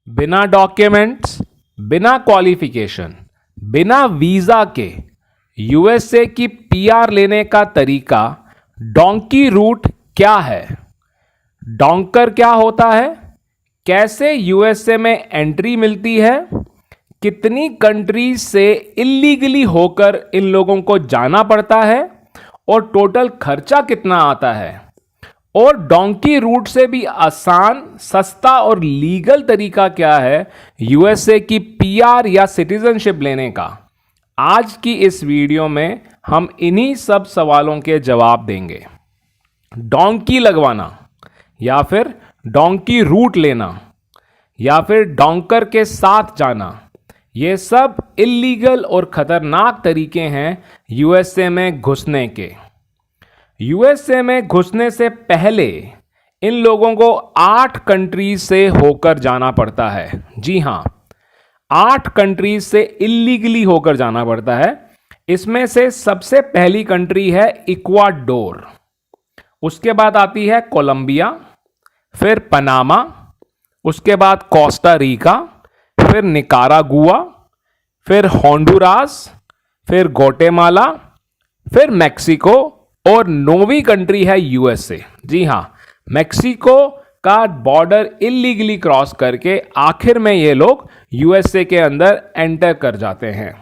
बिना डॉक्यूमेंट्स, बिना क्वालिफिकेशन, बिना वीजा के यूएसए की पीआर लेने का तरीका डोंकी रूट क्या है? डोंकर क्या होता है? कैसे यूएसए में एंट्री मिलती है? कितनी कंट्रीज से इलीगली होकर इन लोगों को जाना पड़ता है और टोटल खर्चा कितना आता है? और डोंकी रूट से भी आसान, सस्ता और लीगल तरीका क्या है यूएसए की पीआर या सिटीजनशिप लेने का? आज की इस वीडियो में हम इन्हीं सब सवालों के जवाब देंगे। डोंकी लगवाना या फिर डोंकी रूट लेना या फिर डोंकर के साथ जाना, ये सब इलीगल और खतरनाक तरीके हैं यूएसए में घुसने के। यूएसए में घुसने से पहले इन लोगों को 8 कंट्रीज से होकर जाना पड़ता है। जी हां, 8 कंट्रीज से इलीगली होकर जाना पड़ता है। इसमें से सबसे पहली कंट्री है इक्वाडोर, उसके बाद आती है कोलंबिया, फिर पनामा, उसके बाद कोस्टा रिका, फिर निकारागुआ, फिर होंडुरास, फिर ग्वाटेमाला, फिर मैक्सिको और 9वीं कंट्री है यूएसए। जी हां, मैक्सिको का बॉर्डर इलीगली क्रॉस करके आखिर में ये लोग यूएसए के अंदर एंटर कर जाते हैं।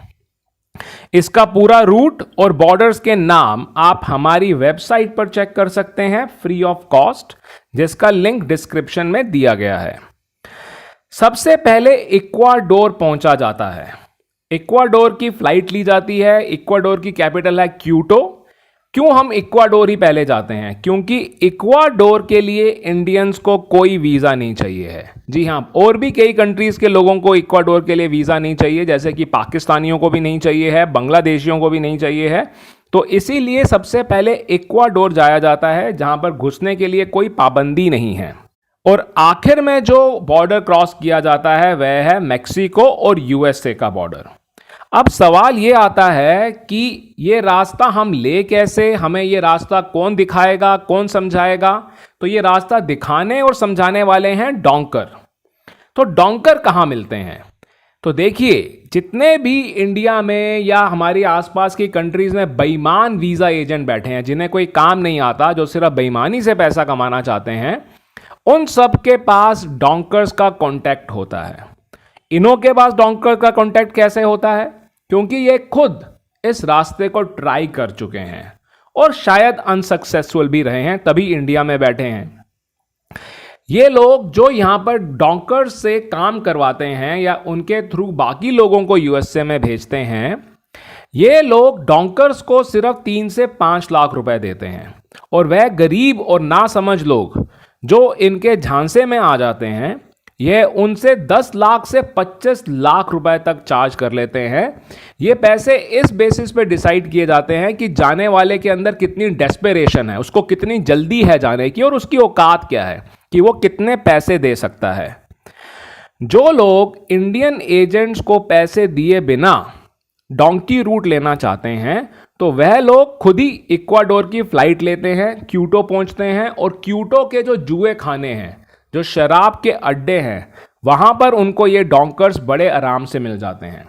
इसका पूरा रूट और बॉर्डर्स के नाम आप हमारी वेबसाइट पर चेक कर सकते हैं फ्री ऑफ कॉस्ट, जिसका लिंक डिस्क्रिप्शन में दिया गया है। सबसे पहले इक्वाडोर पहुंचा जाता है। इक्वाडोर की फ्लाइट ली जाती है। इक्वाडोर की कैपिटल है क्यूटो। क्यों हम इक्वाडोर ही पहले जाते हैं? क्योंकि इक्वाडोर के लिए इंडियंस को कोई वीज़ा नहीं चाहिए है। जी हां, और भी कई कंट्रीज़ के लोगों को इक्वाडोर के लिए वीज़ा नहीं चाहिए, जैसे कि पाकिस्तानियों को भी नहीं चाहिए है, बांग्लादेशियों को भी नहीं चाहिए है। तो इसीलिए सबसे पहले इक्वाडोर जाया जाता है, जहां पर घुसने के लिए कोई पाबंदी नहीं है। और आखिर में जो बॉर्डर क्रॉस किया जाता है वह है मैक्सिको और यूएसए का बॉर्डर। अब सवाल ये आता है कि ये रास्ता हम ले कैसे? हमें ये रास्ता कौन दिखाएगा, कौन समझाएगा? तो ये रास्ता दिखाने और समझाने वाले हैं डोंकर। तो डोंकर कहाँ मिलते हैं? तो देखिए, जितने भी इंडिया में या हमारी आसपास की कंट्रीज में बेईमान वीज़ा एजेंट बैठे हैं, जिन्हें कोई काम नहीं आता, जो सिर्फ बेईमानी से पैसा कमाना चाहते हैं, उन सब के पास डोंकर्स का कॉन्टैक्ट होता है। इन्हों के पास डोंकर का कॉन्टैक्ट कैसे होता है? क्योंकि ये खुद इस रास्ते को ट्राई कर चुके हैं और शायद अनसक्सेसफुल भी रहे हैं, तभी इंडिया में बैठे हैं। ये लोग जो यहां पर डोंकर से काम करवाते हैं या उनके थ्रू बाकी लोगों को यूएसए में भेजते हैं, ये लोग डोंकर्स को सिर्फ 3 से 5 लाख रुपए देते हैं। और वह गरीब और नासमझ लोग जो इनके झांसे में आ जाते हैं, ये उनसे 10 लाख से 25 लाख रुपए तक चार्ज कर लेते हैं। ये पैसे इस बेसिस पे डिसाइड किए जाते हैं कि जाने वाले के अंदर कितनी डेस्परेशन है, उसको कितनी जल्दी है जाने की, और उसकी औकात क्या है कि वो कितने पैसे दे सकता है। जो लोग इंडियन एजेंट्स को पैसे दिए बिना डोंकी रूट लेना चाहते हैं, तो वह लोग खुद ही इक्वाडोर की फ्लाइट लेते हैं, क्यूटो पहुंचते हैं, और क्यूटो के जो जुए खाने हैं, जो शराब के अड्डे हैं, वहां पर उनको ये डोंकर्स बड़े आराम से मिल जाते हैं।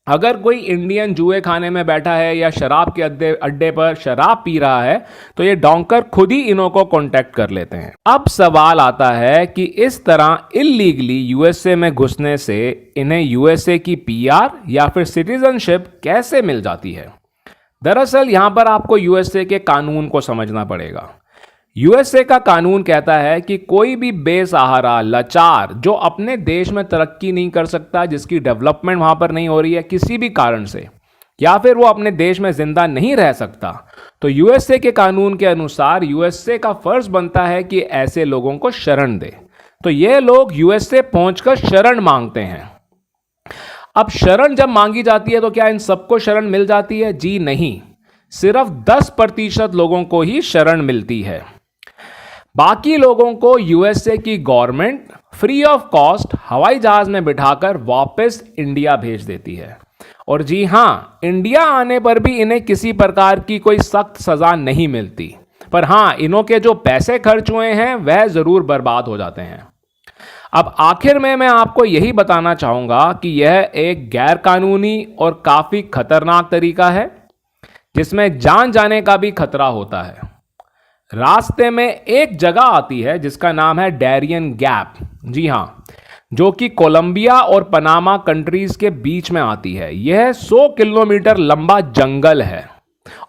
अगर कोई इंडियन जुए खाने में बैठा है या शराब के अड्डे पर शराब पी रहा है, तो ये डोंकर खुद ही इन्हों को कांटेक्ट कर लेते हैं। अब सवाल आता है कि इस तरह इलीगली यूएसए में घुसने से इन्हें यूएसए की पीआर या फिर सिटीजनशिप कैसे मिल जाती है? दरअसल यहां पर आपको यूएसए के कानून को समझना पड़ेगा। यूएसए का कानून कहता है कि कोई भी बेसहारा, लाचार, जो अपने देश में तरक्की नहीं कर सकता, जिसकी डेवलपमेंट वहां पर नहीं हो रही है किसी भी कारण से, या फिर वो अपने देश में जिंदा नहीं रह सकता, तो यूएसए के कानून के अनुसार यूएसए का फर्ज बनता है कि ऐसे लोगों को शरण दे। तो ये लोग यूएसए पहुंचकर शरण मांगते हैं। अब शरण जब मांगी जाती है तो क्या इन सबको शरण मिल जाती है? जी नहीं, सिर्फ 10% लोगों को ही शरण मिलती है। बाकी लोगों को यूएसए की गवर्नमेंट फ्री ऑफ कॉस्ट हवाई जहाज में बिठाकर वापस इंडिया भेज देती है। और जी हां, इंडिया आने पर भी इन्हें किसी प्रकार की कोई सख्त सजा नहीं मिलती, पर हां, इन्हों के जो पैसे खर्च हुए हैं वह जरूर बर्बाद हो जाते हैं। अब आखिर में मैं आपको यही बताना चाहूंगा कि यह एक गैर कानूनी और काफी खतरनाक तरीका है जिसमें जान जाने का भी खतरा होता है। रास्ते में एक जगह आती है जिसका नाम है डैरियन गैप, जी हां, जो कि कोलंबिया और पनामा कंट्रीज के बीच में आती है। यह 100 किलोमीटर लंबा जंगल है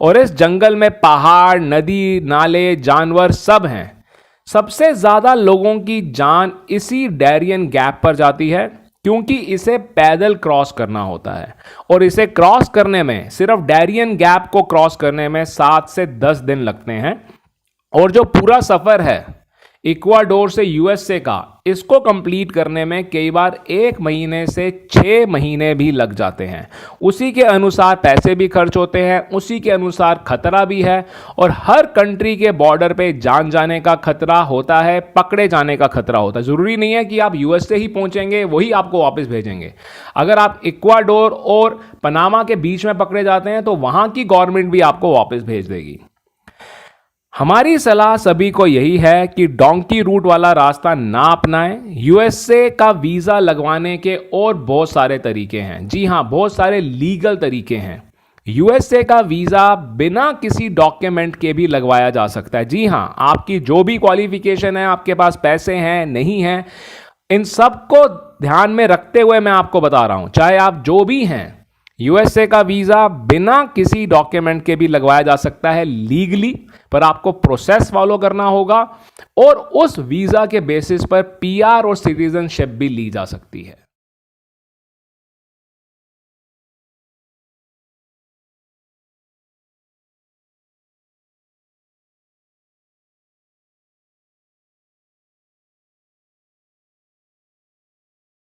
और इस जंगल में पहाड़, नदी, नाले, जानवर सब हैं। सबसे ज्यादा लोगों की जान इसी डैरियन गैप पर जाती है क्योंकि इसे पैदल क्रॉस करना होता है और इसे क्रॉस करने में, सिर्फ डैरियन गैप को क्रॉस करने में 7 से 10 दिन लगते हैं। और जो पूरा सफर है इक्वाडोर से यूएसए का, इसको कंप्लीट करने में कई बार 1 महीने से 6 महीने भी लग जाते हैं। उसी के अनुसार पैसे भी खर्च होते हैं, उसी के अनुसार खतरा भी है और हर कंट्री के बॉर्डर पे जान जाने का खतरा होता है, पकड़े जाने का खतरा होता है। जरूरी नहीं है कि आप यूएसए ही पहुंचेंगे वही आपको वापस भेजेंगे। अगर आप इक्वाडोर और पनामा के बीच में पकड़े जाते हैं तो वहां की गवर्नमेंट भी आपको वापस भेज देगी। हमारी सलाह सभी को यही है कि डोंकी रूट वाला रास्ता ना अपनाएं। यूएसए का वीजा लगवाने के और बहुत सारे तरीके हैं, जी हां, बहुत सारे लीगल तरीके हैं। यूएसए का वीजा बिना किसी डॉक्यूमेंट के भी लगवाया जा सकता है। जी हां, आपकी जो भी क्वालिफिकेशन है, आपके पास पैसे हैं नहीं हैं, इन सब को ध्यान में रखते हुए मैं आपको बता रहा हूं, चाहे आप जो भी हैं, यूएसए का वीजा बिना किसी डॉक्यूमेंट के भी लगवाया जा सकता है लीगली, पर आपको प्रोसेस फॉलो करना होगा और उस वीजा के बेसिस पर पीआर और सिटीजनशिप भी ली जा सकती है।